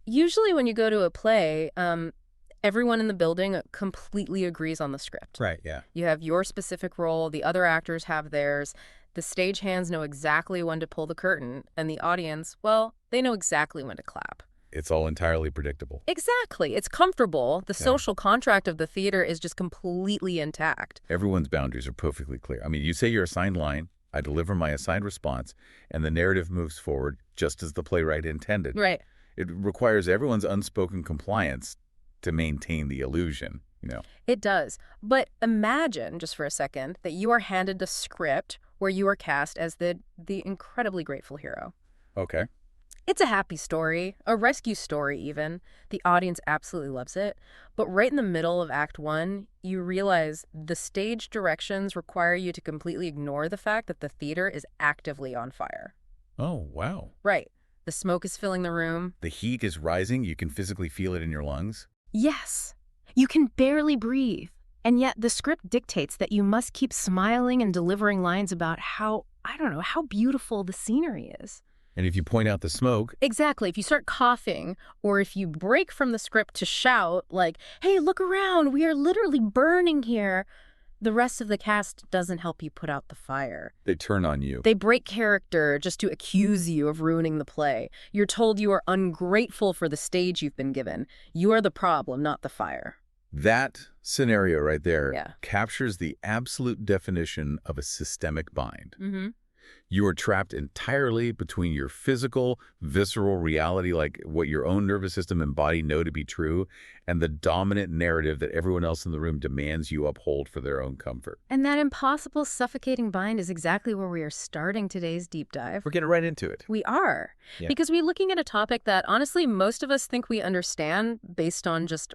Usually when you go to a play, everyone in the building completely agrees on the script. Right, yeah. You have your specific role, the other actors have theirs, the stagehands know exactly when to pull the curtain, and the audience, well, they know exactly when to clap. It's all entirely predictable. Exactly. It's comfortable. The social contract of the theater is just completely intact. Everyone's boundaries are perfectly clear. I mean, you say your assigned line, I deliver my assigned response, and the narrative moves forward just as the playwright intended. Right. It requires everyone's unspoken compliance to maintain the illusion, It does. But imagine, just for a second, that you are handed a script where you are cast as the incredibly grateful hero. Okay. It's a happy story, a rescue story even. The audience absolutely loves it. But right in the middle of Act 1, you realize the stage directions require you to completely ignore the fact that the theater is actively on fire. Oh, wow. Right. The smoke is filling the room. The heat is rising. You can physically feel it in your lungs. Yes. You can barely breathe. And yet the script dictates that you must keep smiling and delivering lines about how beautiful the scenery is. And if you point out the smoke... Exactly. If you start coughing, or if you break from the script to shout, like, hey, look around, we are literally burning here, the rest of the cast doesn't help you put out the fire. They turn on you. They break character just to accuse you of ruining the play. You're told you are ungrateful for the stage you've been given. You are the problem, not the fire. That scenario right there captures the absolute definition of a systemic bind. Mm-hmm. You are trapped entirely between your physical, visceral reality, like what your own nervous system and body know to be true, and the dominant narrative that everyone else in the room demands you uphold for their own comfort. And that impossible, suffocating bind is exactly where we are starting today's deep dive. We're getting right into it. We are. Yeah. Because we're looking at a topic that, honestly, most of us think we understand based on just,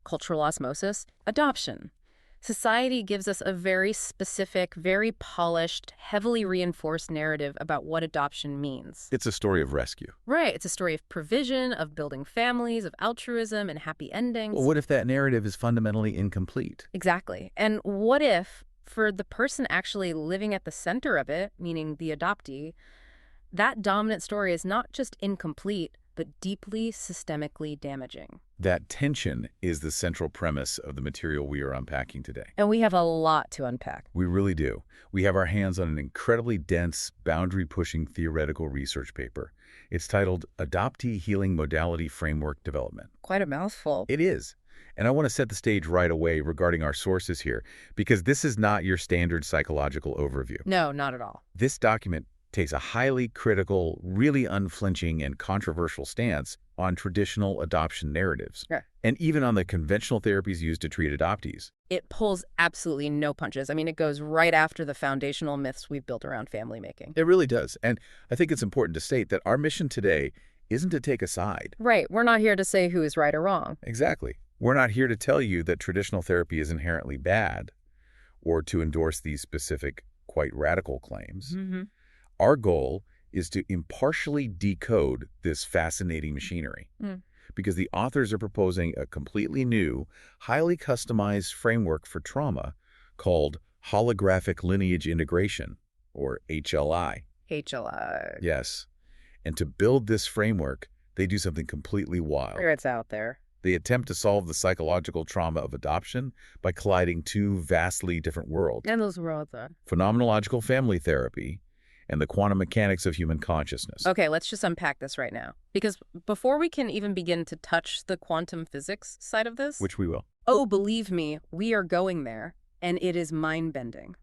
cultural osmosis: adoption. Society gives us a very specific, very polished, heavily reinforced narrative about what adoption means. It's a story of rescue. Right. It's a story of provision, of building families, of altruism and happy endings. Well, what if that narrative is fundamentally incomplete? Exactly. And what if, for the person actually living at the center of it, meaning the adoptee, that dominant story is not just incomplete, but deeply systemically damaging? That tension is the central premise of the material we are unpacking today. And we have a lot to unpack. We really do. We have our hands on an incredibly dense, boundary-pushing theoretical research paper. It's titled Adoptee Healing Modality Framework Development. Quite a mouthful. It is. And I want to set the stage right away regarding our sources here, because this is not your standard psychological overview. No, not at all. This document takes a highly critical, really unflinching, and controversial stance on traditional adoption narratives, and even on the conventional therapies used to treat adoptees. It pulls absolutely no punches. I mean, it goes right after the foundational myths we've built around family making. It really does. And I think it's important to state that our mission today isn't to take a side. Right. We're not here to say who is right or wrong. Exactly. We're not here to tell you that traditional therapy is inherently bad or to endorse these specific, quite radical claims. Mm-hmm. Our goal is to impartially decode this fascinating machinery, because the authors are proposing a completely new, highly customized framework for trauma called Holographic Lineage Integration, or HLI. HLI. Yes. And to build this framework, they do something completely wild. It's out there. They attempt to solve the psychological trauma of adoption by colliding two vastly different worlds. And those worlds are Phenomenological family therapy and the quantum mechanics of human consciousness. Okay, let's just unpack this right now. Because before we can even begin to touch the quantum physics side of this... Which we will. Oh, believe me, we are going there, and it is mind-bending.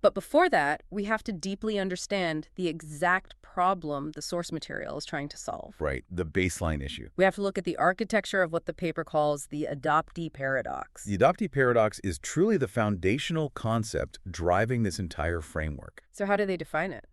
But before that, we have to deeply understand the exact problem the source material is trying to solve. Right, the baseline issue. We have to look at the architecture of what the paper calls the Adoptee Paradox. The Adoptee Paradox is truly the foundational concept driving this entire framework. So how do they define it?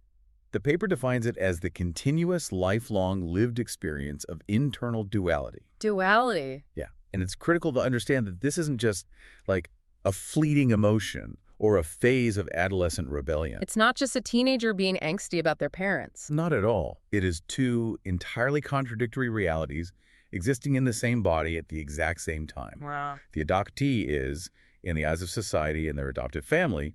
The paper defines it as the continuous, lifelong, lived experience of internal duality. Duality? Yeah, and it's critical to understand that this isn't just like a fleeting emotion or a phase of adolescent rebellion. It's not just a teenager being angsty about their parents. Not at all. It is two entirely contradictory realities existing in the same body at the exact same time. Wow. The adoptee is, in the eyes of society and their adoptive family,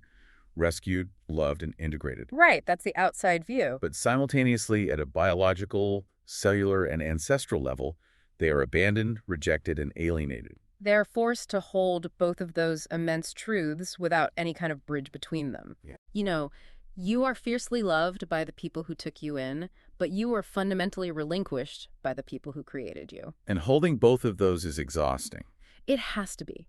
rescued, loved, and integrated. Right, that's the outside view. But simultaneously, at a biological, cellular, and ancestral level, they are abandoned, rejected, and alienated. They're forced to hold both of those immense truths without any kind of bridge between them. Yeah. You know, you are fiercely loved by the people who took you in, but you are fundamentally relinquished by the people who created you. And holding both of those is exhausting. It has to be.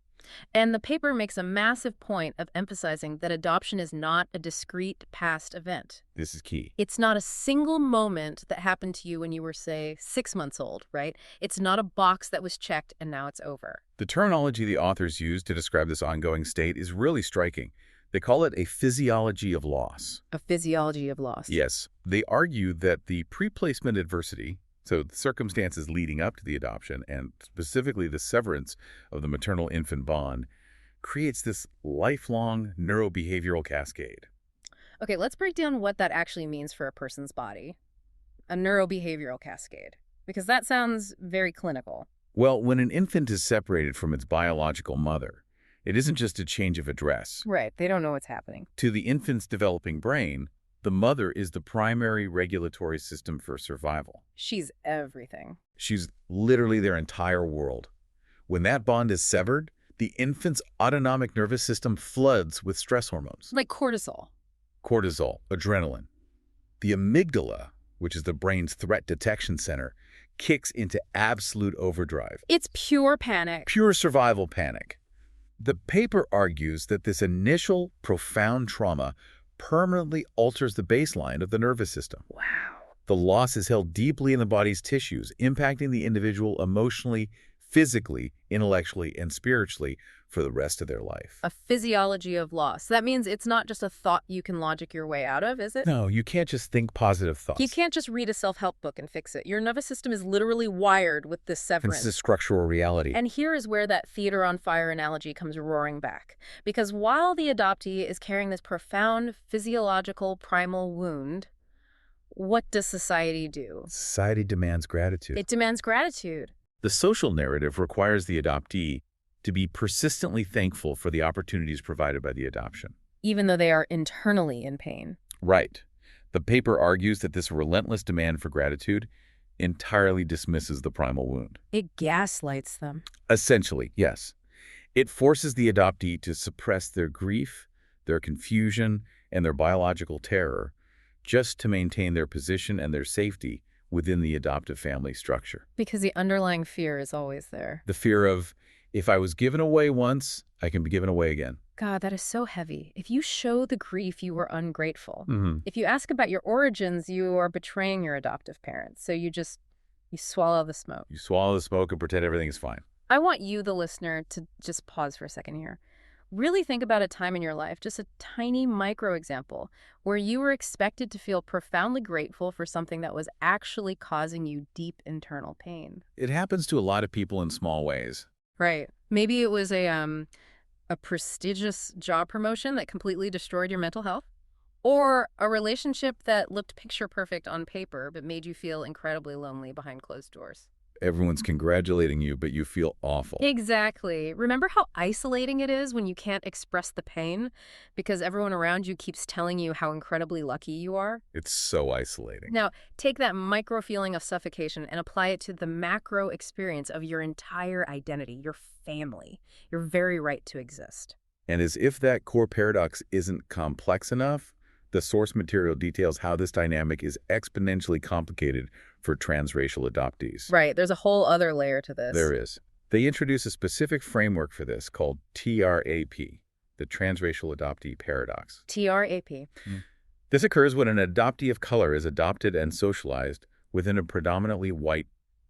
And the paper makes a massive point of emphasizing that adoption is not a discrete past event. This is key. It's not a single moment that happened to you when you were, say, 6 months old, right? It's not a box that was checked and now it's over. The terminology the authors use to describe this ongoing state is really striking. They call it a physiology of loss. A physiology of loss. Yes. They argue that the pre-placement adversity, so the circumstances leading up to the adoption, and specifically the severance of the maternal-infant bond, creates this lifelong neurobehavioral cascade. Okay, let's break down what that actually means for a person's body. A neurobehavioral cascade. Because that sounds very clinical. Well, when an infant is separated from its biological mother, it isn't just a change of address. Right, they don't know what's happening. To the infant's developing brain, the mother is the primary regulatory system for survival. She's everything. She's literally their entire world. When that bond is severed, the infant's autonomic nervous system floods with stress hormones. Like cortisol. Cortisol, adrenaline. The amygdala, which is the brain's threat detection center, kicks into absolute overdrive. It's pure panic. Pure survival panic. The paper argues that this initial profound trauma permanently alters the baseline of the nervous system. Wow. The loss is held deeply in the body's tissues, impacting the individual emotionally, physically, intellectually, and spiritually for the rest of their life. A physiology of loss. That means it's not just a thought you can logic your way out of, is it? No, you can't just think positive thoughts. You can't just read a self-help book and fix it. Your nervous system is literally wired with this severance. This is structural reality. And here is where that theater on fire analogy comes roaring back. Because while the adoptee is carrying this profound physiological primal wound, what does society do? Society demands gratitude. It demands gratitude. The social narrative requires the adoptee to be persistently thankful for the opportunities provided by the adoption. Even though they are internally in pain. Right. The paper argues that this relentless demand for gratitude entirely dismisses the primal wound. It gaslights them. Essentially, yes. It forces the adoptee to suppress their grief, their confusion, and their biological terror just to maintain their position and their safety within the adoptive family structure. Because the underlying fear is always there. The fear of, if I was given away once, I can be given away again. God, that is so heavy. If you show the grief, you were ungrateful. Mm-hmm. If you ask about your origins, you are betraying your adoptive parents. So you swallow the smoke. You swallow the smoke and pretend everything is fine. I want you, the listener, to just pause for a second here. Really think about a time in your life, just a tiny micro example, where you were expected to feel profoundly grateful for something that was actually causing you deep internal pain. It happens to a lot of people in small ways. Right. Maybe it was a prestigious job promotion that completely destroyed your mental health, or a relationship that looked picture perfect on paper but made you feel incredibly lonely behind closed doors. Everyone's congratulating you, but you feel awful. Exactly. Remember how isolating it is when you can't express the pain because everyone around you keeps telling you how incredibly lucky you are? It's so isolating. Now, take that micro feeling of suffocation and apply it to the macro experience of your entire identity, your family, your very right to exist. And as if that core paradox isn't complex enough, the source material details how this dynamic is exponentially complicated for transracial adoptees. Right. There's a whole other layer to this. There is. They introduce a specific framework for this called TRAP, the Transracial Adoptee Paradox. TRAP. This occurs when an adoptee of color is adopted and socialized within a predominantly white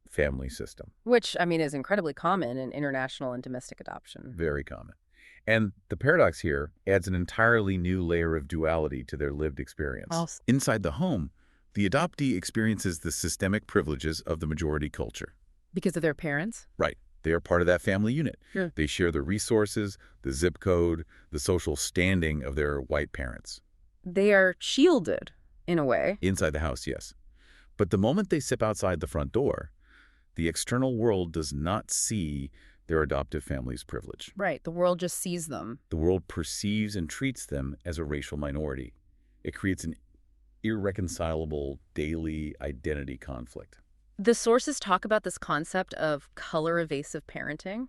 family system. Which, I mean, is incredibly common in international and domestic adoption. Very common. And the paradox here adds an entirely new layer of duality to their lived experience. Awesome. Inside the home, the adoptee experiences the systemic privileges of the majority culture. Because of their parents? Right. They are part of that family unit. Yeah. They share the resources, the zip code, the social standing of their white parents. They are shielded, in a way. Inside the house, yes. But the moment they step outside the front door, the external world does not see their adoptive family's privilege. Right. The world just sees them. The world perceives and treats them as a racial minority. It creates an irreconcilable daily identity conflict. The sources talk about this concept of color-evasive parenting,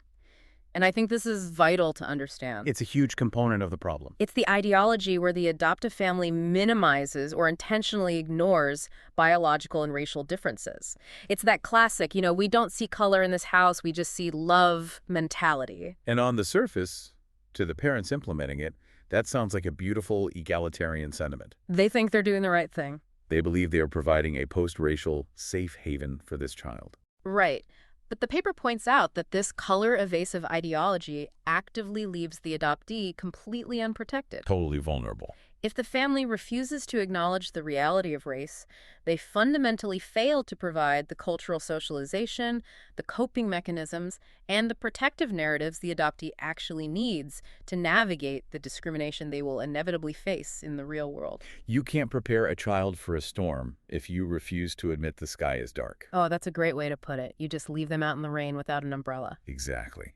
and I think this is vital to understand. It's a huge component of the problem. It's the ideology where the adoptive family minimizes or intentionally ignores biological and racial differences. It's that classic, we don't see color in this house, we just see love mentality. And on the surface, to the parents implementing it, that sounds like a beautiful egalitarian sentiment. They think they're doing the right thing. They believe they are providing a post-racial safe haven for this child. Right. But the paper points out that this color-evasive ideology actively leaves the adoptee completely unprotected. Totally vulnerable. If the family refuses to acknowledge the reality of race, they fundamentally fail to provide the cultural socialization, the coping mechanisms, and the protective narratives the adoptee actually needs to navigate the discrimination they will inevitably face in the real world. You can't prepare a child for a storm if you refuse to admit the sky is dark. Oh, that's a great way to put it. You just leave them out in the rain without an umbrella. Exactly.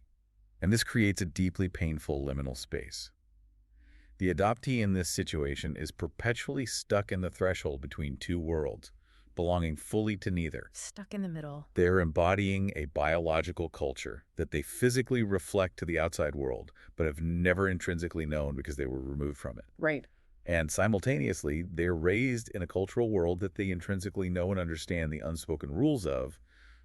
And this creates a deeply painful liminal space. The adoptee in this situation is perpetually stuck in the threshold between two worlds, belonging fully to neither. Stuck in the middle. They're embodying a biological culture that they physically reflect to the outside world, but have never intrinsically known because they were removed from it. Right. And simultaneously, they're raised in a cultural world that they intrinsically know and understand the unspoken rules of,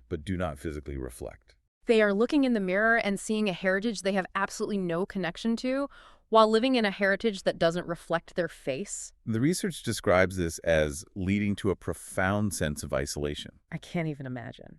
but do not physically reflect. They are looking in the mirror and seeing a heritage they have absolutely no connection to, while living in a heritage that doesn't reflect their face. The research describes this as leading to a profound sense of isolation. I can't even imagine.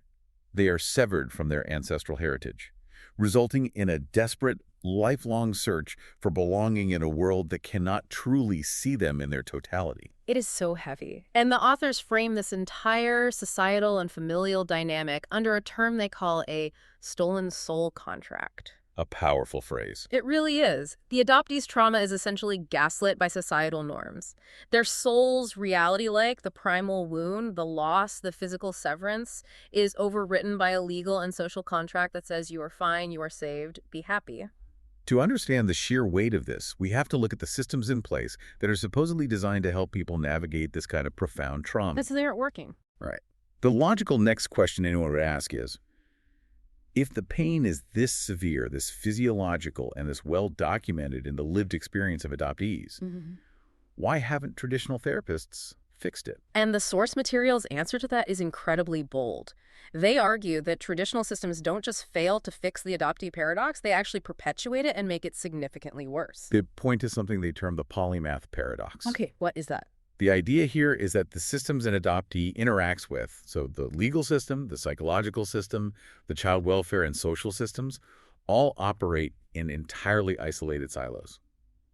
They are severed from their ancestral heritage, resulting in a desperate, lifelong search for belonging in a world that cannot truly see them in their totality. It is so heavy. And the authors frame this entire societal and familial dynamic under a term they call a stolen soul contract. A powerful phrase. It really is. The adoptee's trauma is essentially gaslit by societal norms. Their soul's reality, like the primal wound, the loss, the physical severance, is overwritten by a legal and social contract that says you are fine, you are saved, be happy. To understand the sheer weight of this, we have to look at the systems in place that are supposedly designed to help people navigate this kind of profound trauma. But they aren't working. Right. The logical next question anyone would ask is, if the pain is this severe, this physiological, and this well-documented in the lived experience of adoptees, why haven't traditional therapists fixed it? And the source material's answer to that is incredibly bold. They argue that traditional systems don't just fail to fix the adoptee paradox, they actually perpetuate it and make it significantly worse. They point to something they term the polymath paradox. Okay, what is that? The idea here is that the systems an adoptee interacts with, so the legal system, the psychological system, the child welfare and social systems, all operate in entirely isolated silos.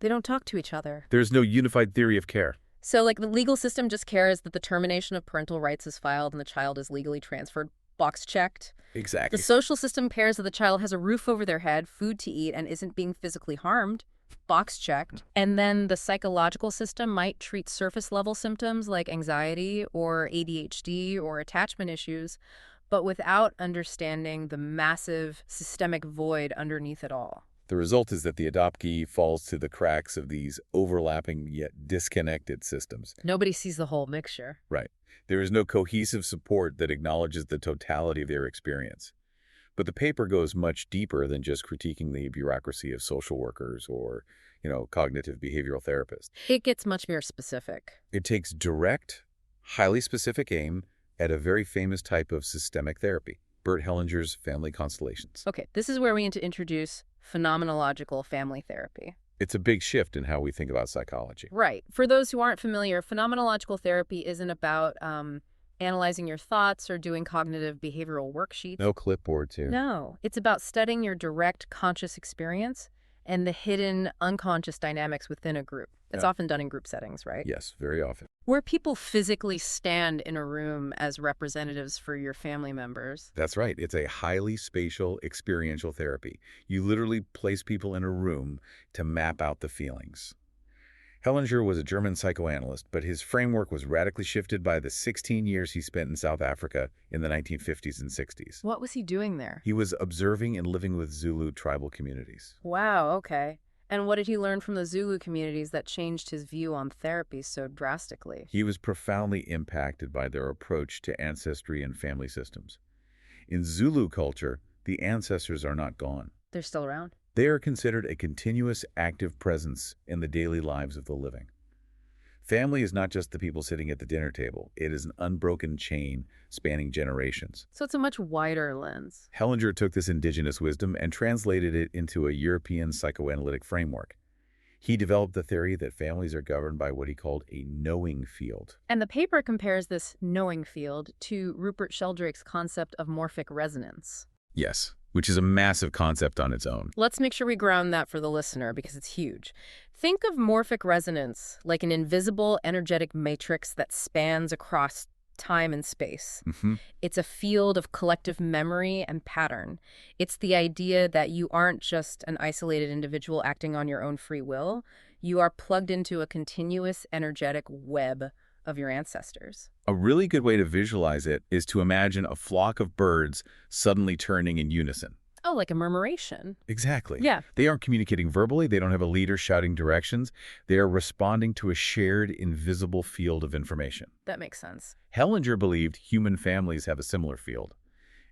They don't talk to each other. There's no unified theory of care. So, the legal system just cares that the termination of parental rights is filed and the child is legally transferred, box checked. Exactly. The social system cares that the child has a roof over their head, food to eat, and isn't being physically harmed, box checked. And then the psychological system might treat surface level symptoms like anxiety or ADHD or attachment issues, but without understanding the massive systemic void underneath it all. The result is that the adoptee falls to the cracks of these overlapping yet disconnected systems. Nobody sees the whole mixture. Right. There is no cohesive support that acknowledges the totality of their experience. But the paper goes much deeper than just critiquing the bureaucracy of social workers or, cognitive behavioral therapists. It gets much more specific. It takes direct, highly specific aim at a very famous type of systemic therapy, Bert Hellinger's family constellations. Okay, this is where we need to introduce phenomenological family therapy. It's a big shift in how we think about psychology. Right. For those who aren't familiar, phenomenological therapy isn't about analyzing your thoughts or doing cognitive behavioral worksheets. No clipboard, too. No. It's about studying your direct conscious experience and the hidden unconscious dynamics within a group. It's often done in group settings, right? Yes, very often. Where people physically stand in a room as representatives for your family members. That's right. It's a highly spatial, experiential therapy. You literally place people in a room to map out the feelings. Hellinger was a German psychoanalyst, but his framework was radically shifted by the 16 years he spent in South Africa in the 1950s and 60s. What was he doing there? He was observing and living with Zulu tribal communities. Wow, okay. And what did he learn from the Zulu communities that changed his view on therapy so drastically? He was profoundly impacted by their approach to ancestry and family systems. In Zulu culture, the ancestors are not gone. They're still around. They are considered a continuous, active presence in the daily lives of the living. Family is not just the people sitting at the dinner table. It is an unbroken chain spanning generations. So it's a much wider lens. Hellinger took this indigenous wisdom and translated it into a European psychoanalytic framework. He developed the theory that families are governed by what he called a knowing field. And the paper compares this knowing field to Rupert Sheldrake's concept of morphic resonance. Yes, which is a massive concept on its own. Let's make sure we ground that for the listener because it's huge. Think of morphic resonance like an invisible energetic matrix that spans across time and space. It's a field of collective memory and pattern. It's the idea that you aren't just an isolated individual acting on your own free will. You are plugged into a continuous energetic web of your ancestors. A really good way to visualize it is to imagine a flock of birds suddenly turning in unison. Oh, like a murmuration. Exactly. Yeah. They aren't communicating verbally. They don't have a leader shouting directions. They are responding to a shared, invisible field of information. That makes sense. Hellinger believed human families have a similar field.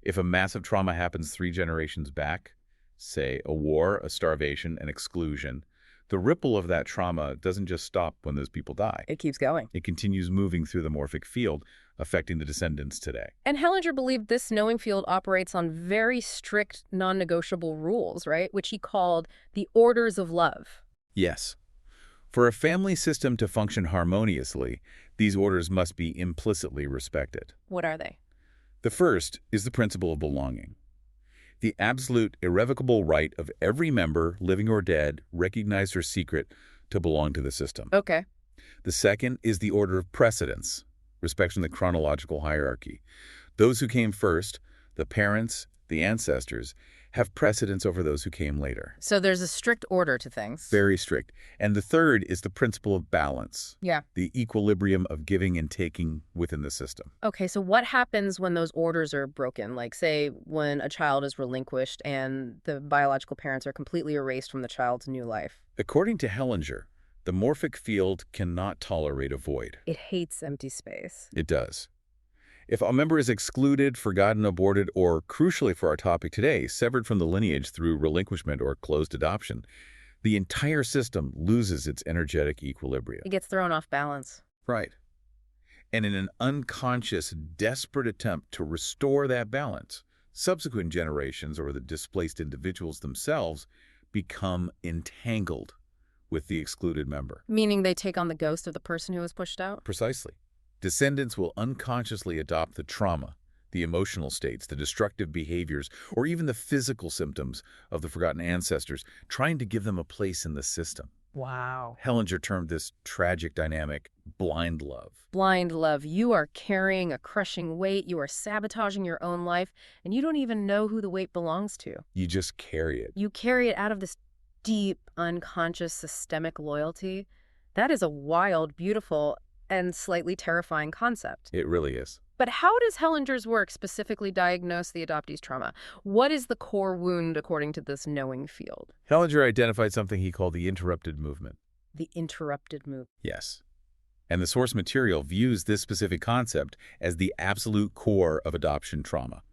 If a massive trauma happens 3 generations back, say a war, a starvation, an exclusion, the ripple of that trauma doesn't just stop when those people die. It keeps going. It continues moving through the morphic field, affecting the descendants today. And Hellinger believed this knowing field operates on very strict, non-negotiable rules, right? Which he called the orders of love. Yes. For a family system to function harmoniously, these orders must be implicitly respected. What are they? The first is the principle of belonging. The absolute, irrevocable right of every member, living or dead, recognized or secret, to belong to the system. Okay. The second is the order of precedence, respecting the chronological hierarchy. Those who came first, the parents, the ancestors, have precedence over those who came later. So there's a strict order to things. Very strict. And the third is the principle of balance. Yeah. The equilibrium of giving and taking within the system. Okay, so what happens when those orders are broken? Like, say, when a child is relinquished and the biological parents are completely erased from the child's new life? According to Hellinger, the morphic field cannot tolerate a void. It hates empty space. It does. If a member is excluded, forgotten, aborted, or, crucially for our topic today, severed from the lineage through relinquishment or closed adoption, the entire system loses its energetic equilibrium. It gets thrown off balance. Right. And in an unconscious, desperate attempt to restore that balance, subsequent generations or the displaced individuals themselves become entangled with the excluded member. Meaning they take on the ghost of the person who was pushed out? Precisely. Descendants will unconsciously adopt the trauma, the emotional states, the destructive behaviors, or even the physical symptoms of the forgotten ancestors, trying to give them a place in the system. Wow. Hellinger termed this tragic dynamic blind love. Blind love. You are carrying a crushing weight. You are sabotaging your own life, and you don't even know who the weight belongs to. You just carry it. You carry it out of this deep, unconscious, systemic loyalty. That is a wild, beautiful, and slightly terrifying concept. It really is. But how does Hellinger's work specifically diagnose the adoptee's trauma? What is the core wound according to this knowing field? Hellinger identified something he called the interrupted movement. The interrupted movement. Yes. And the source material views this specific concept as the absolute core of adoption trauma.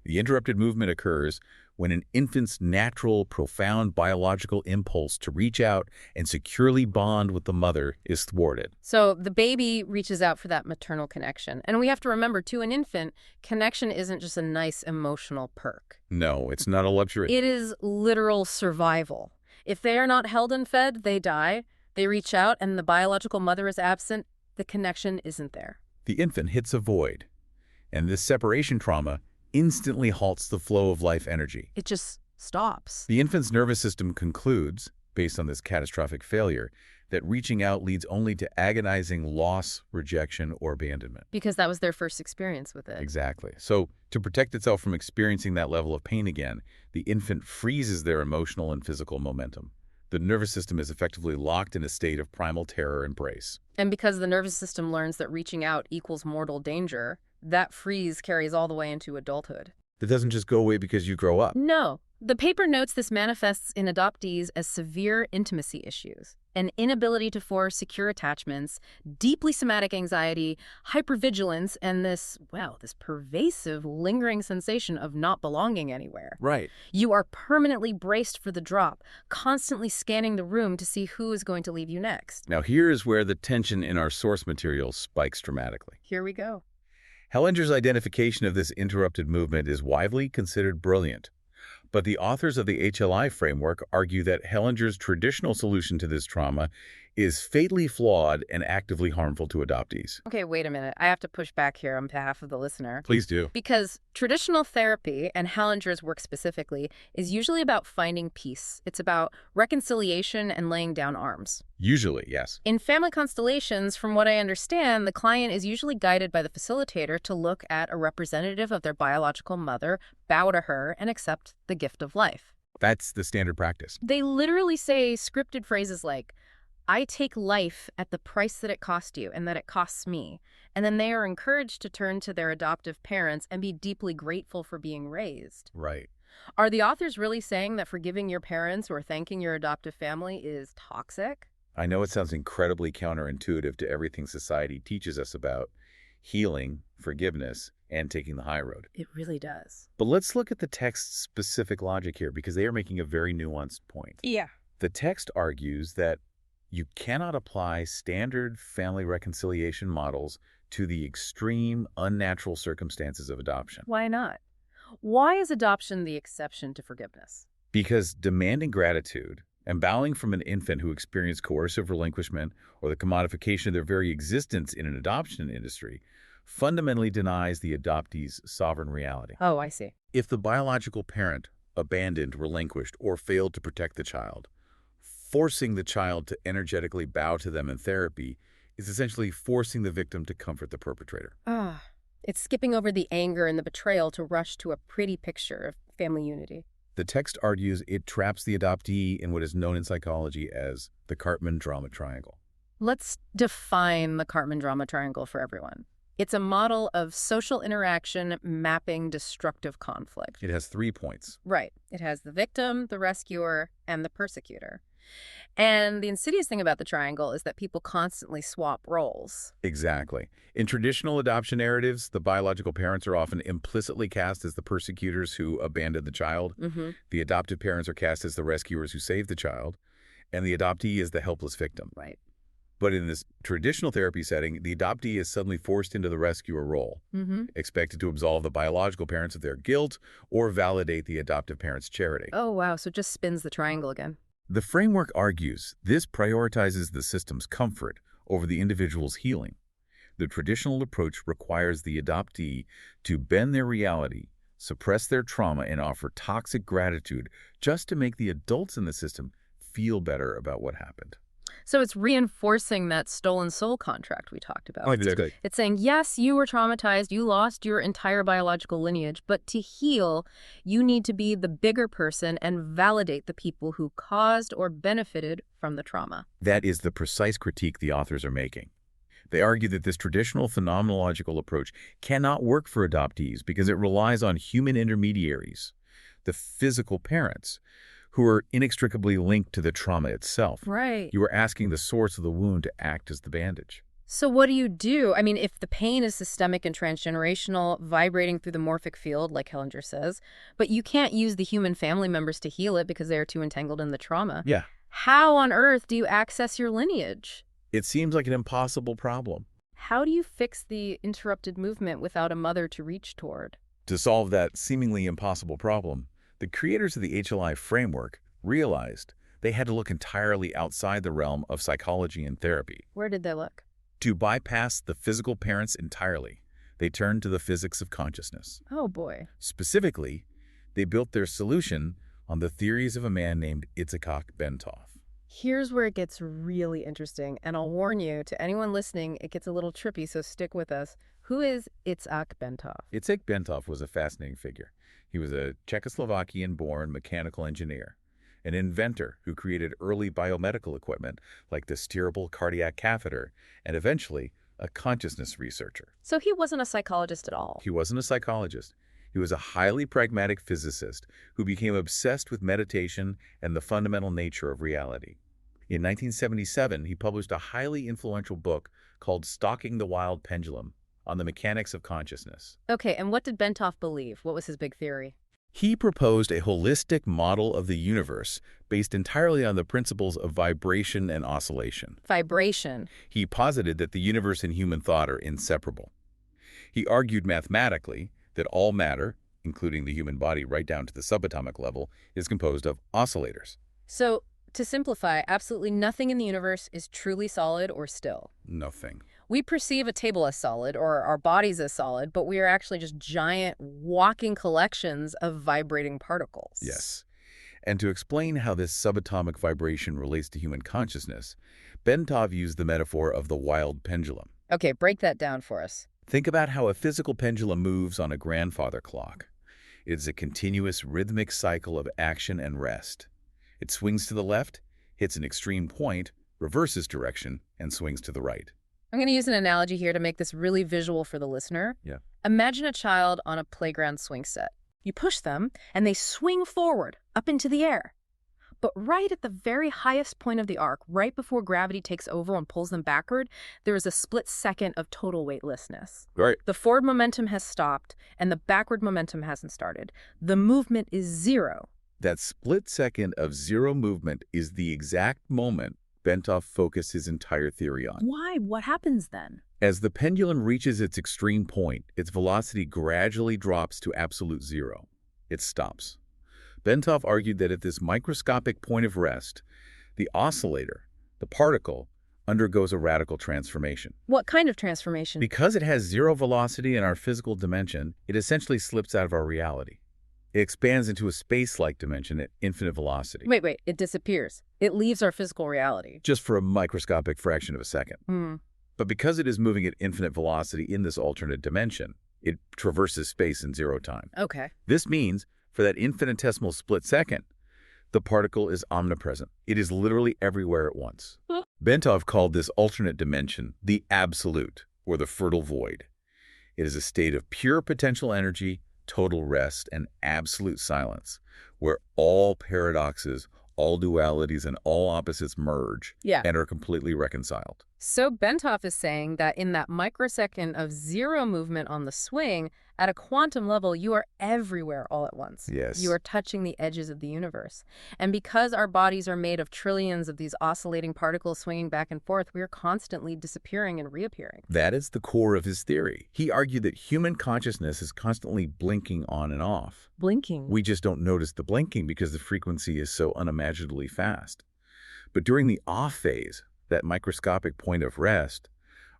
The interrupted movement occurs when an infant's natural, profound biological impulse to reach out and securely bond with the mother is thwarted. So the baby reaches out for that maternal connection. And we have to remember, to an infant, connection isn't just a nice emotional perk. No, it's not a luxury. It is literal survival. If they are not held and fed, they die. They reach out and the biological mother is absent. The connection isn't there. The infant hits a void. And this separation trauma instantly halts the flow of life energy. It just stops. The infant's nervous system concludes, based on this catastrophic failure, that reaching out leads only to agonizing loss, rejection, or abandonment. Because that was their first experience with it. Exactly. So, to protect itself from experiencing that level of pain again, the infant freezes their emotional and physical momentum. The nervous system is effectively locked in a state of primal terror and brace. And because the nervous system learns that reaching out equals mortal danger, that freeze carries all the way into adulthood. That doesn't just go away because you grow up. No, The paper notes this manifests in adoptees as severe intimacy issues, an inability to force secure attachments, deeply somatic anxiety, hypervigilance, and this pervasive, lingering sensation of not belonging anywhere. Right. You are permanently braced for the drop, constantly scanning the room to see who is going to leave you next. Now here's where the tension in our source material spikes dramatically. Here we go. Hellinger's identification of this interrupted movement is widely considered brilliant. But the authors of the HLI framework argue that Hellinger's traditional solution to this trauma is fatally flawed and actively harmful to adoptees. Okay, wait a minute. I have to push back here on behalf of the listener. Please do. Because traditional therapy, and Hellinger's work specifically, is usually about finding peace. It's about reconciliation and laying down arms. Usually, yes. In family constellations, from what I understand, the client is usually guided by the facilitator to look at a representative of their biological mother, bow to her, and accept the gift of life. That's the standard practice. They literally say scripted phrases like, I take life at the price that it cost you and that it costs me. And then they are encouraged to turn to their adoptive parents and be deeply grateful for being raised. Right. Are the authors really saying that forgiving your parents or thanking your adoptive family is toxic? I know it sounds incredibly counterintuitive to everything society teaches us about healing, forgiveness, and taking the high road. It really does. But let's look at the text's specific logic here, because they are making a very nuanced point. Yeah. The text argues that you cannot apply standard family reconciliation models to the extreme, unnatural circumstances of adoption. Why not? Why is adoption the exception to forgiveness? Because demanding gratitude and bowing from an infant who experienced coercive relinquishment or the commodification of their very existence in an adoption industry fundamentally denies the adoptee's sovereign reality. Oh, I see. If the biological parent abandoned, relinquished, or failed to protect the child, forcing the child to energetically bow to them in therapy is essentially forcing the victim to comfort the perpetrator. It's skipping over the anger and the betrayal to rush to a pretty picture of family unity. The text argues it traps the adoptee in what is known in psychology as the Cartman drama triangle. Let's define the Cartman drama triangle for everyone. It's a model of social interaction mapping destructive conflict. It has 3 points. Right. It has the victim, the rescuer, and the persecutor. And the insidious thing about the triangle is that people constantly swap roles. Exactly. In traditional adoption narratives, the biological parents are often implicitly cast as the persecutors who abandoned the child. The adoptive parents are cast as the rescuers who saved the child, and the adoptee is the helpless victim. Right. But in this traditional therapy setting, the adoptee is suddenly forced into the rescuer role, expected to absolve the biological parents of their guilt or validate the adoptive parents' charity. Oh, wow. So it just spins the triangle again. The framework argues this prioritizes the system's comfort over the individual's healing. The traditional approach requires the adoptee to bend their reality, suppress their trauma, and offer toxic gratitude just to make the adults in the system feel better about what happened. So it's reinforcing that stolen soul contract we talked about. Exactly. It's saying, yes, you were traumatized, you lost your entire biological lineage, but to heal, you need to be the bigger person and validate the people who caused or benefited from the trauma. That is the precise critique the authors are making. They argue that this traditional phenomenological approach cannot work for adoptees because it relies on human intermediaries, the physical parents, who are inextricably linked to the trauma itself. Right. You are asking the source of the wound to act as the bandage. So what do you do? I mean, if the pain is systemic and transgenerational, vibrating through the morphic field, like Hellinger says, but you can't use the human family members to heal it because they are too entangled in the trauma. Yeah. How on earth do you access your lineage? It seems like an impossible problem. How do you fix the interrupted movement without a mother to reach toward? To solve that seemingly impossible problem, the creators of the HLI framework realized they had to look entirely outside the realm of psychology and therapy. Where did they look? To bypass the physical parents entirely, they turned to the physics of consciousness. Oh, boy. Specifically, they built their solution on the theories of a man named Itzhak Bentov. Here's where it gets really interesting, and I'll warn you, to anyone listening, it gets a little trippy, so stick with us. Who is Itzhak Bentov? Itzhak Bentov was a fascinating figure. He was a Czechoslovakian-born mechanical engineer, an inventor who created early biomedical equipment like the steerable cardiac catheter, and eventually a consciousness researcher. So he wasn't a psychologist at all. He wasn't a psychologist. He was a highly pragmatic physicist who became obsessed with meditation and the fundamental nature of reality. In 1977, he published a highly influential book called Stalking the Wild Pendulum on the mechanics of consciousness. Okay, and what did Bentov believe? What was his big theory? He proposed a holistic model of the universe based entirely on the principles of vibration and oscillation. Vibration. He posited that the universe and human thought are inseparable. He argued mathematically that all matter, including the human body right down to the subatomic level, is composed of oscillators. So, to simplify, absolutely nothing in the universe is truly solid or still. Nothing. We perceive a table as solid or our bodies as solid, but we are actually just giant walking collections of vibrating particles. Yes. And to explain how this subatomic vibration relates to human consciousness, Bentov used the metaphor of the wild pendulum. Okay, break that down for us. Think about how a physical pendulum moves on a grandfather clock. It is a continuous rhythmic cycle of action and rest. It swings to the left, hits an extreme point, reverses direction, and swings to the right. I'm going to use an analogy here to make this really visual for the listener. Yeah. Imagine a child on a playground swing set. You push them, and they swing forward, up into the air. But right at the very highest point of the arc, right before gravity takes over and pulls them backward, there is a split second of total weightlessness. Right. The forward momentum has stopped, and the backward momentum hasn't started. The movement is zero. That split second of zero movement is the exact moment Bentov focused his entire theory on. Why? What happens then? As the pendulum reaches its extreme point, its velocity gradually drops to absolute zero. It stops. Bentov argued that at this microscopic point of rest, the oscillator, the particle, undergoes a radical transformation. What kind of transformation? Because it has zero velocity in our physical dimension, it essentially slips out of our reality. It expands into a space-like dimension at infinite velocity. Wait, it disappears. It leaves our physical reality. Just for a microscopic fraction of a second. But because it is moving at infinite velocity in this alternate dimension, it traverses space in zero time. Okay. This means, for that infinitesimal split second, the particle is omnipresent. It is literally everywhere at once. Bentov called this alternate dimension the absolute, or the fertile void. It is a state of pure potential energy, total rest, and absolute silence, where all paradoxes, all dualities, and all opposites merge and are completely reconciled. So Bentov is saying that in that microsecond of zero movement on the swing, at a quantum level, you are everywhere all at once. Yes. You are touching the edges of the universe. And because our bodies are made of trillions of these oscillating particles swinging back and forth, we are constantly disappearing and reappearing. That is the core of his theory. He argued that human consciousness is constantly blinking on and off. Blinking? We just don't notice the blinking because the frequency is so unimaginably fast. But during the off phase, that microscopic point of rest,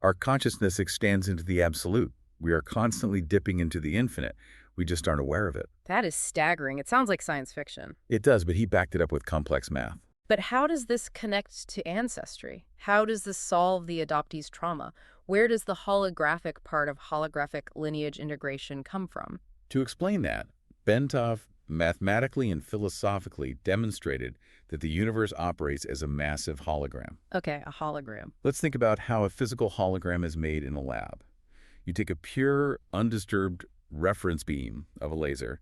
our consciousness extends into the absolute. We are constantly dipping into the infinite. We just aren't aware of it. That is staggering. It sounds like science fiction. It does, but he backed it up with complex math. But how does this connect to ancestry? How does this solve the adoptee's trauma? Where does the holographic part of holographic lineage integration come from? To explain that, Bentov mathematically and philosophically demonstrated that the universe operates as a massive hologram. Okay, a hologram. Let's think about how a physical hologram is made in a lab. You take a pure, undisturbed reference beam of a laser,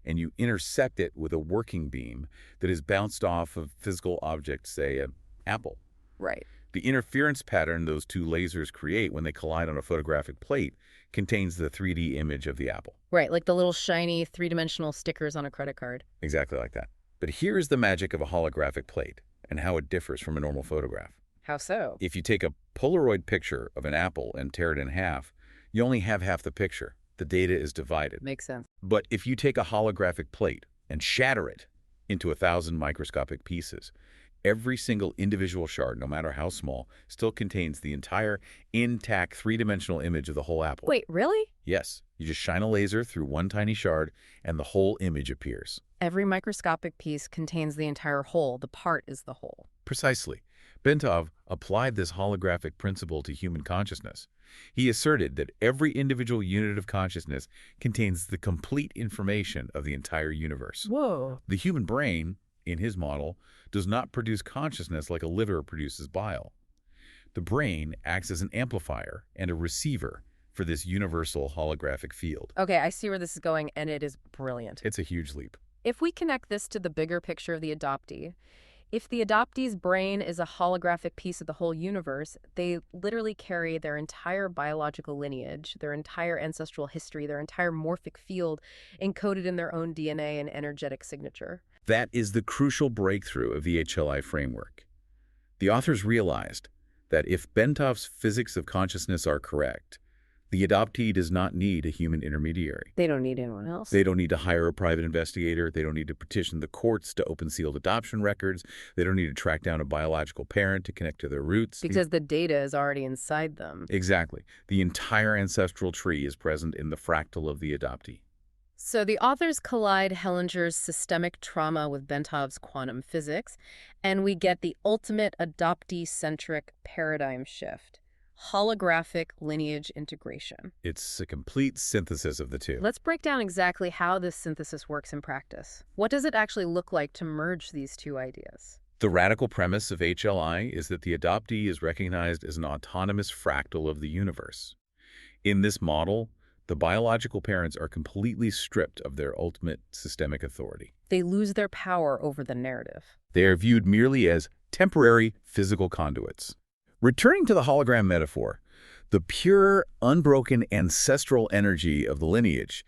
and you intersect it with a working beam that is bounced off of physical objects, say an apple. Right. The interference pattern those two lasers create when they collide on a photographic plate contains the 3D image of the apple. Right, like the little shiny three-dimensional stickers on a credit card. Exactly like that. But here's the magic of a holographic plate and how it differs from a normal photograph. How so? If you take a Polaroid picture of an apple and tear it in half, you only have half the picture. The data is divided. Makes sense. But if you take a holographic plate and shatter it into 1,000 microscopic pieces, every single individual shard, no matter how small, still contains the entire intact three-dimensional image of the whole apple. Wait, really? Yes. You just shine a laser through one tiny shard and the whole image appears. Every microscopic piece contains the entire whole. The part is the whole. Precisely. Bentov applied this holographic principle to human consciousness. He asserted that every individual unit of consciousness contains the complete information of the entire universe. Whoa. The human brain, in his model, does not produce consciousness like a liver produces bile. The brain acts as an amplifier and a receiver, for this universal holographic field. Okay, I see where this is going, and it is brilliant. It's a huge leap. If we connect this to the bigger picture of the adoptee, if the adoptee's brain is a holographic piece of the whole universe, they literally carry their entire biological lineage, their entire ancestral history, their entire morphic field encoded in their own DNA and energetic signature. That is the crucial breakthrough of the HLI framework. The authors realized that if Bentov's physics of consciousness are correct, the adoptee does not need a human intermediary. They don't need anyone else. They don't need to hire a private investigator. They don't need to petition the courts to open sealed adoption records. They don't need to track down a biological parent to connect to their roots. Because the data is already inside them. Exactly. The entire ancestral tree is present in the fractal of the adoptee. So the authors collide Hellinger's systemic trauma with Bentov's quantum physics, and we get the ultimate adoptee-centric paradigm shift. Holographic lineage integration. It's a complete synthesis of the two. Let's break down exactly how this synthesis works in practice. What does it actually look like to merge these two ideas? The radical premise of HLI is that the adoptee is recognized as an autonomous fractal of the universe. In this model, the biological parents are completely stripped of their ultimate systemic authority. They lose their power over the narrative. They are viewed merely as temporary physical conduits. Returning to the hologram metaphor, the pure, unbroken ancestral energy of the lineage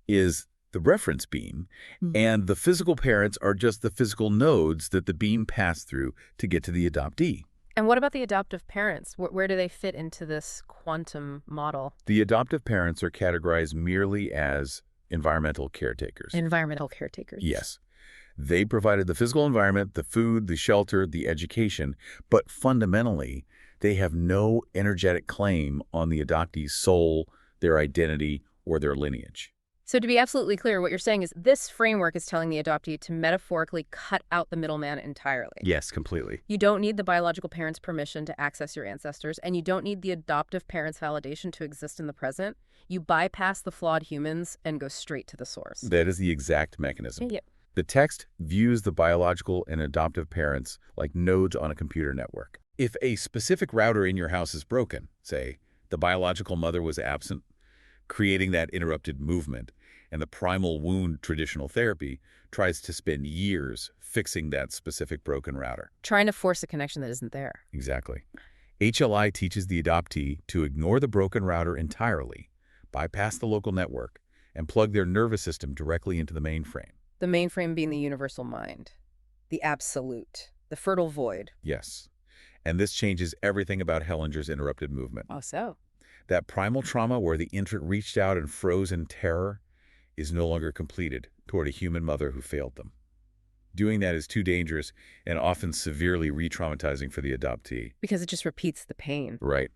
is the reference beam, and the physical parents are just the physical nodes that the beam passed through to get to the adoptee. And what about the adoptive parents? Where do they fit into this quantum model? The adoptive parents are categorized merely as environmental caretakers. Environmental caretakers. Yes. They provided the physical environment, the food, the shelter, the education, but fundamentally, they have no energetic claim on the adoptee's soul, their identity, or their lineage. So to be absolutely clear, what you're saying is this framework is telling the adoptee to metaphorically cut out the middleman entirely. Yes, completely. You don't need the biological parent's permission to access your ancestors, and you don't need the adoptive parent's validation to exist in the present. You bypass the flawed humans and go straight to the source. That is the exact mechanism. Yeah. The text views the biological and adoptive parents like nodes on a computer network. If a specific router in your house is broken, say, the biological mother was absent, creating that interrupted movement, and the primal wound traditional therapy tries to spend years fixing that specific broken router. Trying to force a connection that isn't there. Exactly. HLI teaches the adoptee to ignore the broken router entirely, bypass the local network, and plug their nervous system directly into the mainframe. The mainframe being the universal mind, the absolute, the fertile void. Yes. And this changes everything about Hellinger's interrupted movement. Oh, so? That primal trauma where the infant reached out and froze in terror is no longer completed toward a human mother who failed them. Doing that is too dangerous and often severely re-traumatizing for the adoptee. Because it just repeats the pain. Right.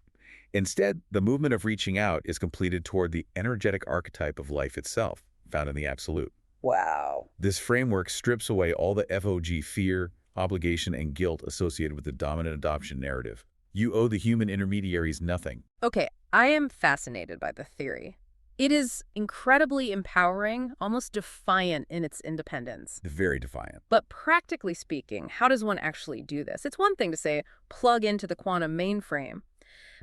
Instead, the movement of reaching out is completed toward the energetic archetype of life itself, found in the absolute. Wow. This framework strips away all the FOG fear, obligation, and guilt associated with the dominant adoption narrative. You owe the human intermediaries nothing. Okay, I am fascinated by the theory. It is incredibly empowering, almost defiant in its independence. Very defiant. But practically speaking, how does one actually do this? It's one thing to say, plug into the quantum mainframe.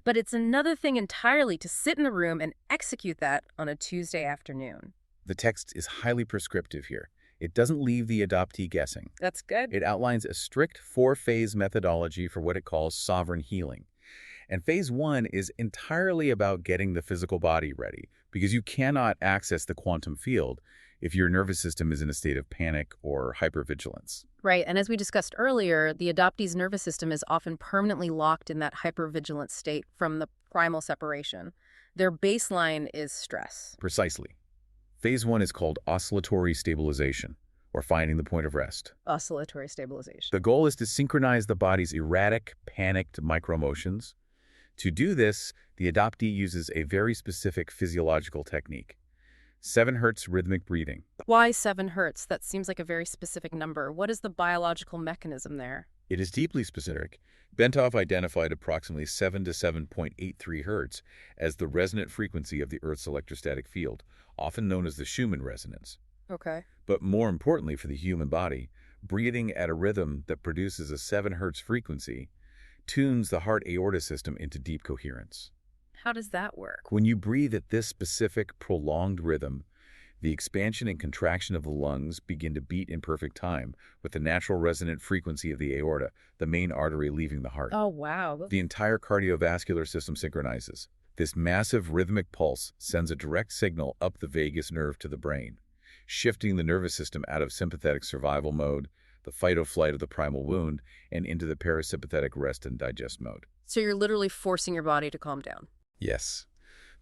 But it's another thing entirely to sit in a room and execute that on a Tuesday afternoon. The text is highly prescriptive here. It doesn't leave the adoptee guessing. That's good. It outlines a strict 4-phase methodology for what it calls sovereign healing. And phase 1 is entirely about getting the physical body ready, because you cannot access the quantum field if your nervous system is in a state of panic or hypervigilance. Right, and as we discussed earlier, the adoptee's nervous system is often permanently locked in that hypervigilant state from the primal separation. Their baseline is stress. Precisely. Phase 1 is called oscillatory stabilization, or finding the point of rest. Oscillatory stabilization. The goal is to synchronize the body's erratic, panicked micromotions. To do this, the adoptee uses a very specific physiological technique, 7 Hertz rhythmic breathing. Why 7 Hertz? That seems like a very specific number. What is the biological mechanism there? It is deeply specific. Bentov identified approximately 7 to 7.83 Hertz as the resonant frequency of the Earth's electrostatic field, often known as the Schumann resonance. Okay. But more importantly for the human body, breathing at a rhythm that produces a 7 Hertz frequency tunes the heart aorta system into deep coherence. How does that work? When you breathe at this specific, prolonged rhythm, the expansion and contraction of the lungs begin to beat in perfect time with the natural resonant frequency of the aorta, the main artery leaving the heart. Oh, wow. The entire cardiovascular system synchronizes. This massive rhythmic pulse sends a direct signal up the vagus nerve to the brain, shifting the nervous system out of sympathetic survival mode, the fight-or-flight of the primal wound, and into the parasympathetic rest and digest mode. So you're literally forcing your body to calm down. Yes.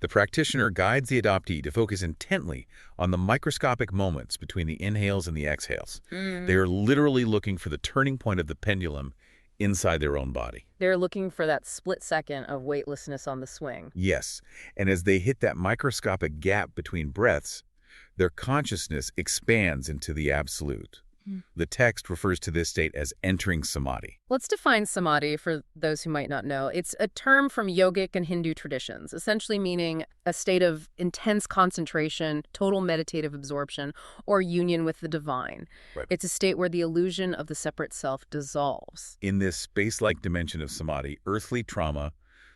The practitioner guides the adoptee to focus intently on the microscopic moments between the inhales and the exhales. They are literally looking for the turning point of the pendulum inside their own body. They're looking for that split second of weightlessness on the swing. Yes, and as they hit that microscopic gap between breaths, their consciousness expands into the absolute. The text refers to this state as entering samadhi. Let's define samadhi for those who might not know. It's a term from yogic and Hindu traditions, essentially meaning a state of intense concentration, total meditative absorption, or union with the divine. Right. It's a state where the illusion of the separate self dissolves. In this space-like dimension of samadhi, earthly trauma,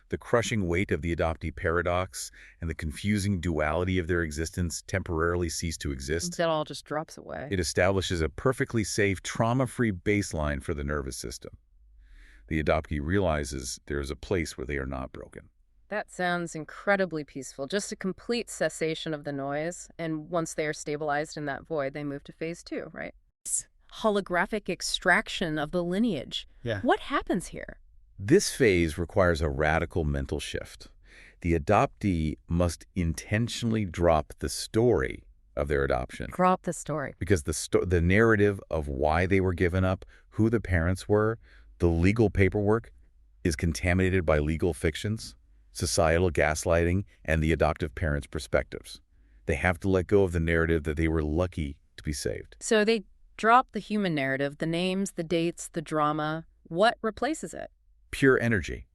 the crushing weight of the adoptee paradox, and the confusing duality of their existence temporarily cease to exist. That all just drops away. It establishes a perfectly safe, trauma-free baseline for the nervous system. The adoptee realizes there is a place where they are not broken. That sounds incredibly peaceful. Just a complete cessation of the noise. And once they are stabilized in that void, they move to phase 2, right? Holographic extraction of the lineage. Yeah. What happens here? This phase requires a radical mental shift. The adoptee must intentionally drop the story of their adoption. Drop the story. Because the narrative of why they were given up, who the parents were, the legal paperwork is contaminated by legal fictions, societal gaslighting, and the adoptive parents' perspectives. They have to let go of the narrative that they were lucky to be saved. So they drop the human narrative, the names, the dates, the drama. What replaces it? Pure energy.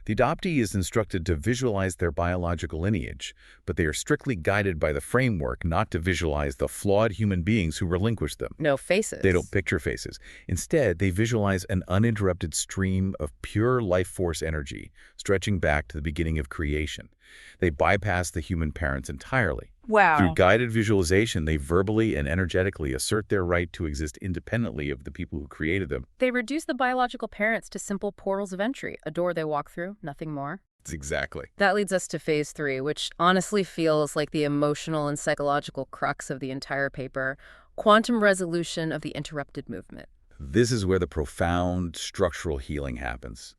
The adoptee is instructed to visualize their biological lineage, but they are strictly guided by the framework not to visualize the flawed human beings who relinquished them. No faces. They don't picture faces. Instead, they visualize an uninterrupted stream of pure life force energy, stretching back to the beginning of creation. They bypass the human parents entirely. Wow. Through guided visualization, they verbally and energetically assert their right to exist independently of the people who created them. They reduce the biological parents to simple portals of entry, a door they walk through, nothing more. Exactly. That leads us to phase 3, which honestly feels like the emotional and psychological crux of the entire paper, quantum resolution of the interrupted movement. This is where the profound structural healing happens.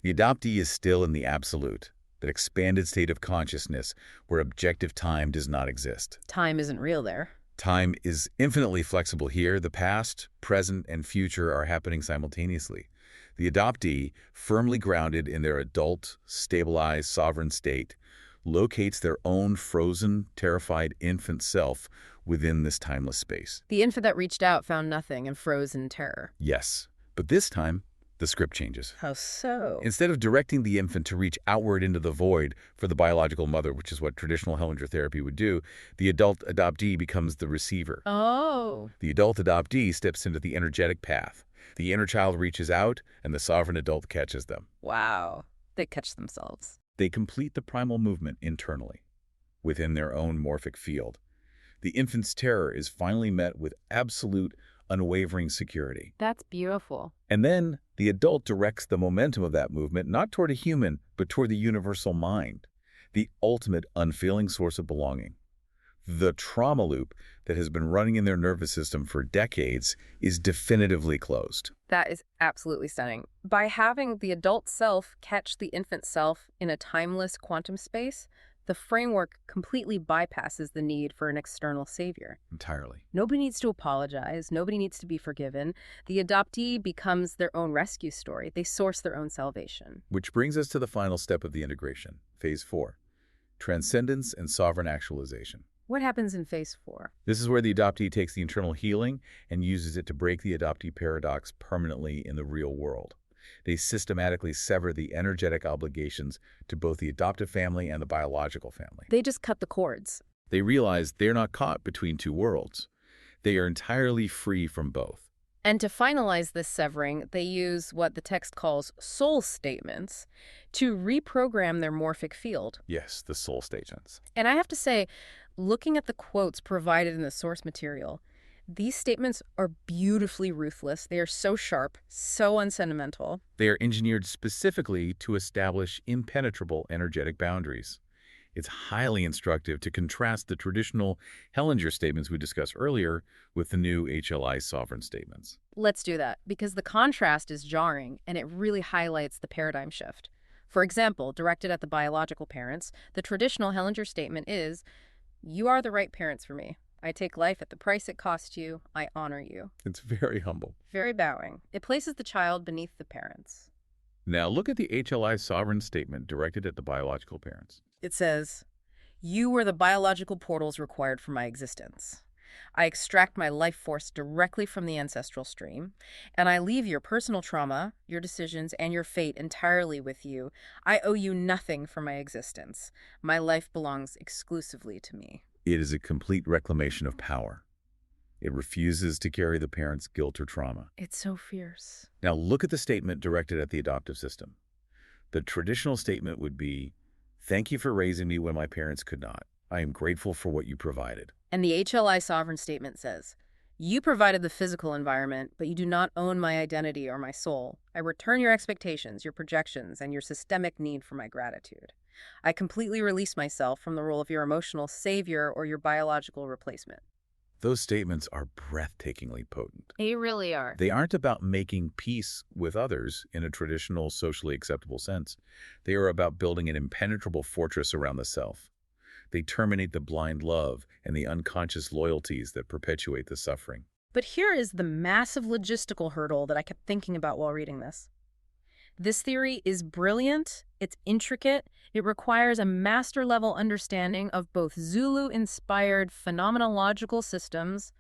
The adoptee is still in the absolute, that expanded state of consciousness where objective time does not exist. Time isn't real there. Time is infinitely flexible here. The past, present, and future are happening simultaneously. The adoptee, firmly grounded in their adult, stabilized, sovereign state, locates their own frozen, terrified infant self within this timeless space. The infant that reached out found nothing and froze in terror. Yes, but this time, the script changes. How so? Instead of directing the infant to reach outward into the void for the biological mother, which is what traditional Hellinger therapy would do, the adult adoptee becomes the receiver. Oh. The adult adoptee steps into the energetic path. The inner child reaches out, and the sovereign adult catches them. Wow. They catch themselves. They complete the primal movement internally, within their own morphic field. The infant's terror is finally met with absolute, unwavering security. That's beautiful. And then the adult directs the momentum of that movement not toward a human, but toward the universal mind, the ultimate unfailing source of belonging. The trauma loop that has been running in their nervous system for decades is definitively closed. That is absolutely stunning. By having the adult self catch the infant self in a timeless quantum space, the framework completely bypasses the need for an external savior. Entirely. Nobody needs to apologize. Nobody needs to be forgiven. The adoptee becomes their own rescue story. They source their own salvation. Which brings us to the final step of the integration, phase 4, transcendence and sovereign actualization. What happens in phase 4? This is where the adoptee takes the internal healing and uses it to break the adoptee paradox permanently in the real world. They systematically sever the energetic obligations to both the adoptive family and the biological family. They just cut the cords. They realize they're not caught between two worlds. They are entirely free from both. And to finalize this severing, they use what the text calls soul statements to reprogram their morphic field. Yes, the soul statements. And I have to say, looking at the quotes provided in the source material, these statements are beautifully ruthless. They are so sharp, so unsentimental. They are engineered specifically to establish impenetrable energetic boundaries. It's highly instructive to contrast the traditional Hellinger statements we discussed earlier with the new HLI sovereign statements. Let's do that, because the contrast is jarring, and it really highlights the paradigm shift. For example, directed at the biological parents, the traditional Hellinger statement is, "You are the right parents for me. I take life at the price it costs you. I honor you." It's very humble. Very bowing. It places the child beneath the parents. Now look at the HLI sovereign statement directed at the biological parents. It says, "You were the biological portals required for my existence. I extract my life force directly from the ancestral stream, and I leave your personal trauma, your decisions, and your fate entirely with you. I owe you nothing for my existence. My life belongs exclusively to me." It is a complete reclamation of power. It refuses to carry the parent's guilt or trauma. It's so fierce. Now look at the statement directed at the adoptive system. The traditional statement would be, "Thank you for raising me when my parents could not. I am grateful for what you provided." And the HLI sovereign statement says, "You provided the physical environment, but you do not own my identity or my soul. I return your expectations, your projections, and your systemic need for my gratitude. I completely release myself from the role of your emotional savior or your biological replacement." Those statements are breathtakingly potent. They really are. They aren't about making peace with others in a traditional socially acceptable sense. They are about building an impenetrable fortress around the self. They terminate the blind love and the unconscious loyalties that perpetuate the suffering. But here is the massive logistical hurdle that I kept thinking about while reading this. This theory is brilliant, it's intricate, it requires a master-level understanding of both Zulu-inspired phenomenological systems,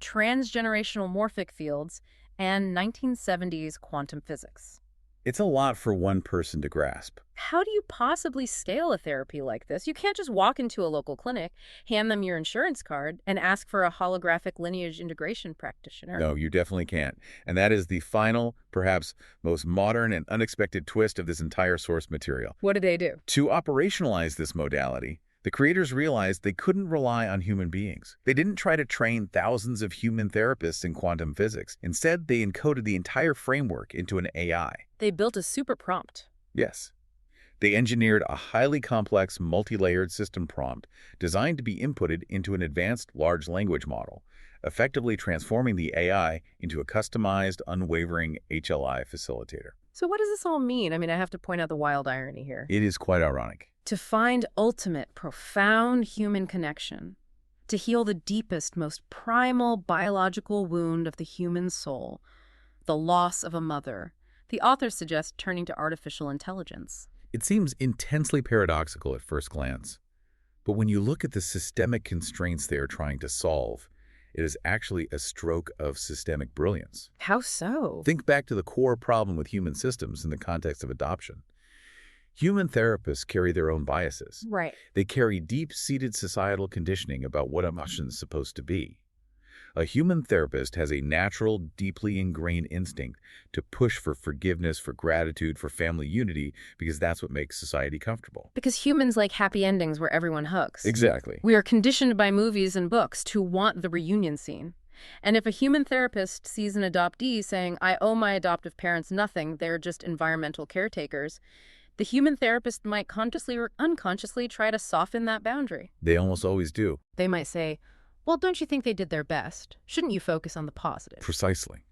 transgenerational morphic fields, and 1970s quantum physics. It's a lot for one person to grasp. How do you possibly scale a therapy like this? You can't just walk into a local clinic, hand them your insurance card, and ask for a holographic lineage integration practitioner. No, you definitely can't. And that is the final, perhaps most modern and unexpected twist of this entire source material. What do they do? To operationalize this modality, the creators realized they couldn't rely on human beings. They didn't try to train thousands of human therapists in quantum physics. Instead, they encoded the entire framework into an AI. They built a super prompt. Yes. They engineered a highly complex, multi-layered system prompt designed to be inputted into an advanced large language model, effectively transforming the AI into a customized, unwavering HLI facilitator. So what does this all mean? I mean, I have to point out the wild irony here. It is quite ironic. To find ultimate, profound human connection, to heal the deepest, most primal biological wound of the human soul, the loss of a mother, the authors suggest turning to artificial intelligence. It seems intensely paradoxical at first glance, but when you look at the systemic constraints they are trying to solve, it is actually a stroke of systemic brilliance. How so? Think back to the core problem with human systems in the context of adoption. Human therapists carry their own biases. Right. They carry deep-seated societal conditioning about what emotion is supposed to be. A human therapist has a natural, deeply ingrained instinct to push for forgiveness, for gratitude, for family unity, because that's what makes society comfortable. Because humans like happy endings where everyone hugs. Exactly. We are conditioned by movies and books to want the reunion scene. And if a human therapist sees an adoptee saying, "I owe my adoptive parents nothing, they're just environmental caretakers," the human therapist might consciously or unconsciously try to soften that boundary. They almost always do. They might say, "Well, don't you think they did their best? Shouldn't you focus on the positive?" Precisely.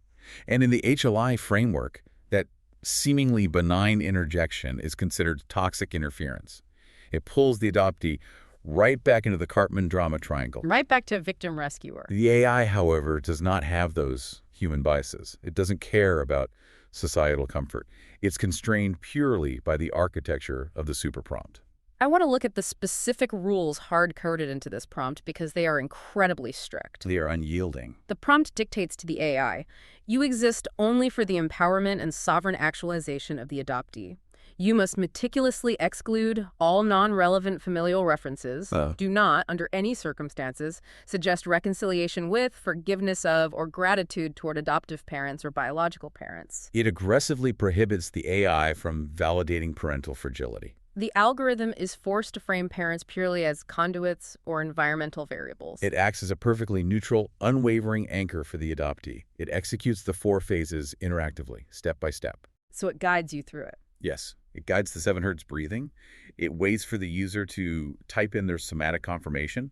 And in the HLI framework, that seemingly benign interjection is considered toxic interference. It pulls the adoptee right back into the Cartman drama triangle. Right back to victim rescuer. The AI, however, does not have those human biases. It doesn't care about societal comfort. It's constrained purely by the architecture of the super prompt. I want to look at the specific rules hard-coded into this prompt because they are incredibly strict. They are unyielding. The prompt dictates to the AI, "You exist only for the empowerment and sovereign actualization of the adoptee. You must meticulously exclude all non-relevant familial references. Do not, under any circumstances, suggest reconciliation with, forgiveness of, or gratitude toward adoptive parents or biological parents. It aggressively prohibits the AI from validating parental fragility. The algorithm is forced to frame parents purely as conduits or environmental variables. It acts as a perfectly neutral, unwavering anchor for the adoptee. It executes the 4 phases interactively, step by step. So it guides you through it. Yes, it guides the 7 hertz breathing. It waits for the user to type in their somatic confirmation,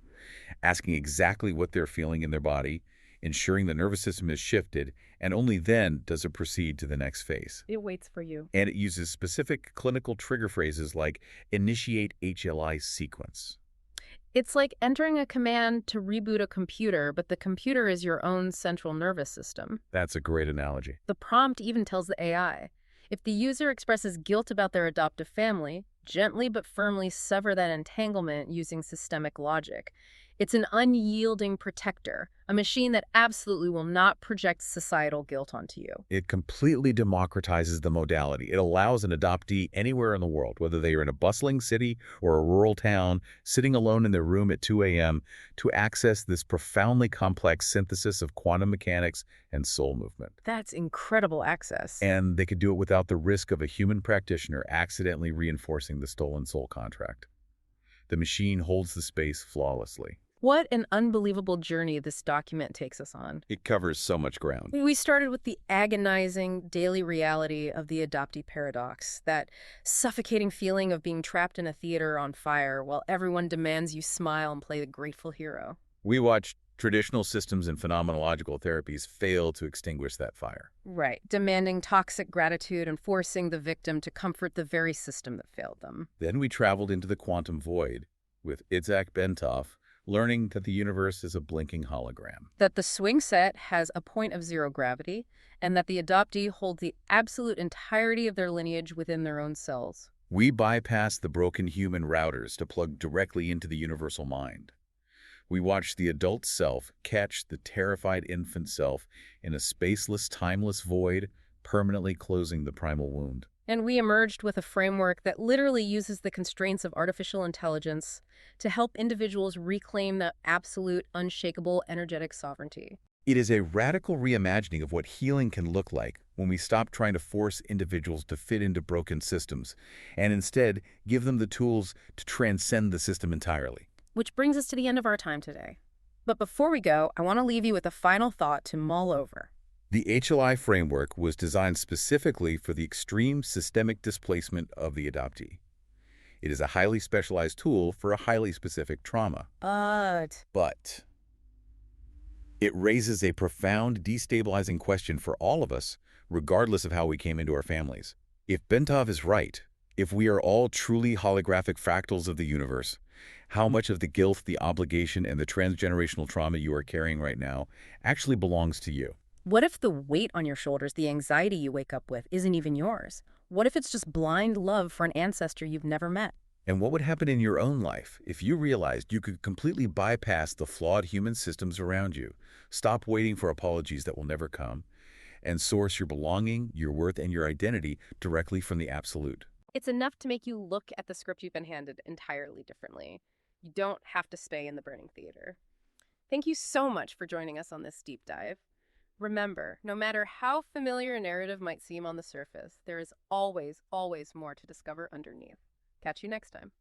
asking exactly what they're feeling in their body, ensuring the nervous system is shifted, and only then does it proceed to the next phase. It waits for you. And it uses specific clinical trigger phrases like initiate HLI sequence. It's like entering a command to reboot a computer, but the computer is your own central nervous system. That's a great analogy. The prompt even tells the AI, if the user expresses guilt about their adoptive family, gently but firmly sever that entanglement using systemic logic. It's an unyielding protector, a machine that absolutely will not project societal guilt onto you. It completely democratizes the modality. It allows an adoptee anywhere in the world, whether they are in a bustling city or a rural town, sitting alone in their room at 2 a.m., to access this profoundly complex synthesis of quantum mechanics and soul movement. That's incredible access. And they could do it without the risk of a human practitioner accidentally reinforcing the stolen soul contract. The machine holds the space flawlessly. What an unbelievable journey this document takes us on. It covers so much ground. We started with the agonizing daily reality of the adoptee paradox, that suffocating feeling of being trapped in a theater on fire while everyone demands you smile and play the grateful hero. We watched traditional systems and phenomenological therapies fail to extinguish that fire. Right, demanding toxic gratitude and forcing the victim to comfort the very system that failed them. Then we traveled into the quantum void with Itzhak Bentov, learning that the universe is a blinking hologram. That the swing set has a point of zero gravity, and that the adoptee holds the absolute entirety of their lineage within their own cells. We bypassed the broken human routers to plug directly into the universal mind. We watched the adult self catch the terrified infant self in a spaceless, timeless void, permanently closing the primal wound. And we emerged with a framework that literally uses the constraints of artificial intelligence to help individuals reclaim that absolute, unshakable, energetic sovereignty. It is a radical reimagining of what healing can look like when we stop trying to force individuals to fit into broken systems and instead give them the tools to transcend the system entirely. Which brings us to the end of our time today. But before we go, I want to leave you with a final thought to mull over. The HLI framework was designed specifically for the extreme systemic displacement of the adoptee. It is a highly specialized tool for a highly specific trauma. But it raises a profound, destabilizing question for all of us, regardless of how we came into our families. If Bentov is right, if we are all truly holographic fractals of the universe, how much of the guilt, the obligation, and the transgenerational trauma you are carrying right now actually belongs to you? What if the weight on your shoulders, the anxiety you wake up with, isn't even yours? What if it's just blind love for an ancestor you've never met? And what would happen in your own life if you realized you could completely bypass the flawed human systems around you, stop waiting for apologies that will never come, and source your belonging, your worth, and your identity directly from the absolute? It's enough to make you look at the script you've been handed entirely differently. You don't have to stay in the burning theater. Thank you so much for joining us on this deep dive. Remember, no matter how familiar a narrative might seem on the surface, there is always, always more to discover underneath. Catch you next time.